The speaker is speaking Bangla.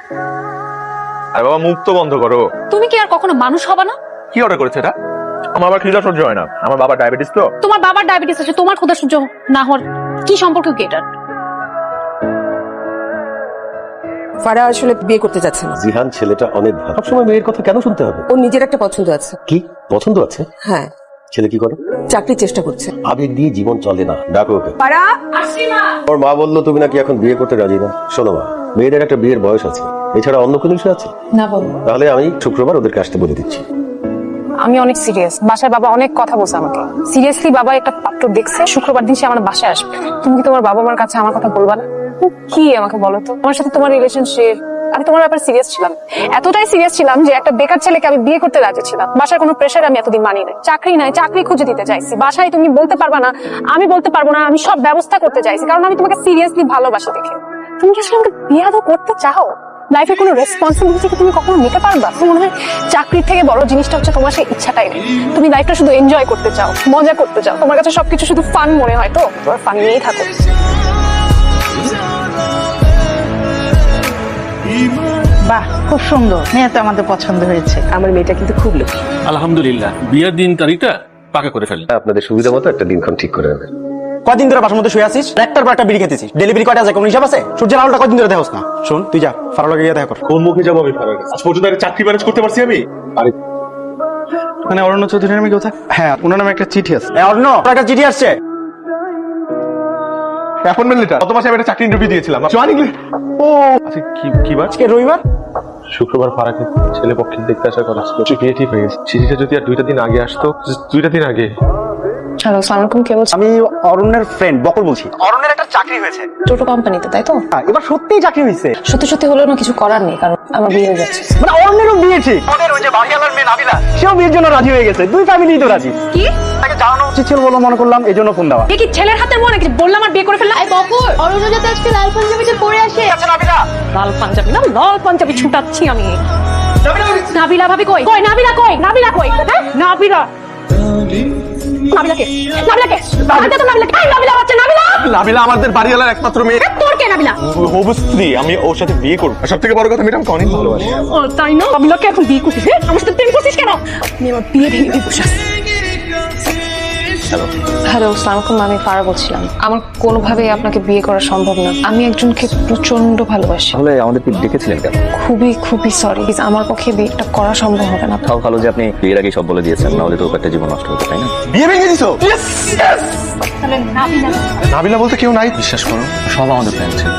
আরে বাবা মুখ তো বন্ধ করো। তুমি কি আর কখনো মানুষ হবে না? কি অর্ডার করেছে এটা? আমার আবার খিদা সহ্য হয় না, আমার বাবা ডায়াবেটিস তো। তোমার বাবার ডায়াবেটিস আছে, তোমার ক্ষুধা সহ্য না হওয়ার কি সম্পর্ক কি এটা? ফারা আসলে বিয়ে করতে যাচ্ছে না। জিহান ছেলেটা অনেক ভালো। সবসময় মেয়ের কথা কেন শুনতে হবে? ওর নিজের একটা পছন্দ আছে। কি পছন্দ আছে? হ্যাঁ, ছেলে কি করে? চাকরির চেষ্টা করছে। আবেগ দিয়ে জীবন চলে না, ডাকো ওকে। ফারা, ওর মা বললো তুমি নাকি এখন বিয়ে করতে রাজি না। শোনো মা, মেয়েদের একটা বিয়ের বয়স আছে, এছাড়া অন্য কোনো কিছু আছে? না বলো। তাহলে আমি শুক্রবার ওদেরকে আসতে বলে দিচ্ছি। আমি অনেক সিরিয়াস, বাসায় বাবা অনেক কথা বলছে আমাকে। সিরিয়াসলি বাবা একটা পাত্র দেখছে, শুক্রবার দিন সে আমার বাসায় আসবে। তুমি কি তোমার বাবা মার কাছে আমার কথা বলবা না? কি আমাকে বলো তো, আমার সাথে তোমার রিলেশনশিপ, আমি তোমার ব্যাপারে সিরিয়াস ছিলাম, এতটাই সিরিয়াস ছিলাম যে একটা বেকার ছেলেকে আমি বিয়ে করতে রাজি ছিলাম। বাসার কোনো প্রেশার আমি এতদিন মানি নাই, চাকরি নাই, চাকরি খুঁজে দিতে চাইছি। বাসায় তুমি বলতে পারবা না, আমি বলতে পারবো না, আমি সব ব্যবস্থা করতে চাইছি, কারণ আমি তোমাকে সিরিয়াসলি ভালোবাসি দেখে। তুমি কি আসলে আমাকে বিয়ে আদৌ করতে চাও? লাইফে কোনো রেসপন্সিবিলিটি কি তুমি কখনো নিতে পারবা? তোমার মনে হয় চাকরির থেকে বড় জিনিসটা হচ্ছে তোমার সেই ইচ্ছাটাই নেই। তুমি লাইফটা শুধু এনজয় করতে চাও, মজা করতে চাও, তোমার কাছে সবকিছু শুধু ফান মনে হয়, তো তোমার ফান নিয়েই থাকো। বাহ, খুব সুন্দর মেয়ে তো আমাদের পছন্দ হয়েছে। আমার মেয়েটা কিন্তু খুব লক্ষ্মী। আলহামদুলিল্লাহ, বিয়ের দিন তারিখটা পাকা করে ফেলেন। আপনাদের সুবিধা মতো একটা দিনক্ষণ ঠিক করে নেবেন। কদিন ধরে বাসার মধ্যে শুয়ে আছিস? একটার পর একটা বিড়ি খেতেছিস। ডেলিভারি কয়টা আছে কোনো হিসাব আছে? সূর্যের আলোটা কদিন ধরে দেখোস না? শোন, তুই যা ফারার লগে গিয়ে দেখা কর। কোন মুখে যাবো আমি ফারার কাছে? আজ পর্যন্ত একটা চাকরি ম্যানেজ করতে পারছি আমি? আরে মানে অরণ্য চৌধুরীর নামে কথা? হ্যাঁ, ওনার নামে একটা চিঠি আছে। অরণ্য, তোর একটা চিঠি আসছে। Appointment letter. গত মাসে আমি একটা চাকরি ইন্টারভিউ দিয়েছিলাম। জয়েনিং ও আচ্ছা, কি বার? আজকে রবিবার। শুক্রবার ফারাকে ছেলে পক্ষের দেখতে আসার কথা ছিল। বিয়ে ঠিক হয়ে গেছে। চিঠিটা যদি আর 2টা দিন আগে আসতো, 2টা দিন আগে। হ্যালো, আসসালামু আলাইকুম, কে বলছেন? আমি অরণ্যের ফ্রেন্ড বকুল বলছি। অরণ্যের একটা চাকরি হয়েছে টোটো কোম্পানিতে, তাই তো? এবার সত্যিই চাকরি হয়েছে। সত্যি সত্যি হলেও না কিছু করার নেই, কারণ আমার বিয়ে হয়ে যাচ্ছে। মানে অরণ্যেরও বিয়ে ঠিক। ওদের ওই যে বাড়িওয়ালার মেয়ে নাবিলা, সেও বিয়ের জন্য রাজি হয়ে গেছে। দুই ফ্যামিলিই তো রাজি। কি? তাকে জানানো উচিত ছিল বলে মনে করলাম, এই জন্য ফোন দেওয়া। এ কি ছেলের হাতের মনে কিছু বললাম আর বিয়ে করে ফেললাম? এই বকুর, অরুণ যাতে আজকে লাল পাঞ্জাবিতে পরে আসে। আচ্ছা নাবিলা, লাল পাঞ্জাবি না, লাল পাঞ্জাবি ছুটাচ্ছি আমি। নাবিলা ভাবি কই? কই নাবিলা কই? নাবিলা কই? হ্যাঁ নাবিলা, নাবিলাকে, নাবিলাকে, আনতে তো নাবিলাকে। এই নাবিলা বাচ্চা, নাবিলা। নাবিলা আমাদের বাড়িওয়ালার একমাত্র মেয়ে। তোর কে নাবিলা? হবু স্ত্রী। আমি ওর সাথে বিয়ে করবো। আর সব থেকে বড় কথা, মেয়েটা আমাকে অনেক ভালোবাসে। ও তাই না? নাবিলাকে এখন বিয়ে করছিস? হ্যাঁ, আমার সাথে প্রেম করছিস কেন? আমি আমার বিয়ে ভেঙে দিয়ে বসে আছি। হ্যালো, আসসালামু আলাইকুম, আমি ফারা বলছিলাম। আমার কোনোভাবেই আপনাকে বিয়ে করা সম্ভব না। আমি একজনকে প্রচন্ড ভালোবাসি। তাহলে আমাদের ডেকেছিলেন কেন? খুবই খুবই সরি, আমার পক্ষে বিয়েটা করা সম্ভব হবে না। তাও ভালো যে আপনি বিয়ের আগে সব বলে দিয়েছেন, নাহলে তো একটা জীবন নষ্ট হতো, তাই না? বিয়ে ভেঙে দিছো? তাহলে নাবিলা, নাবিলা বলতে কেউ নাই? বিশ্বাস করো, সব আমাদের প্ল্যান ছিল।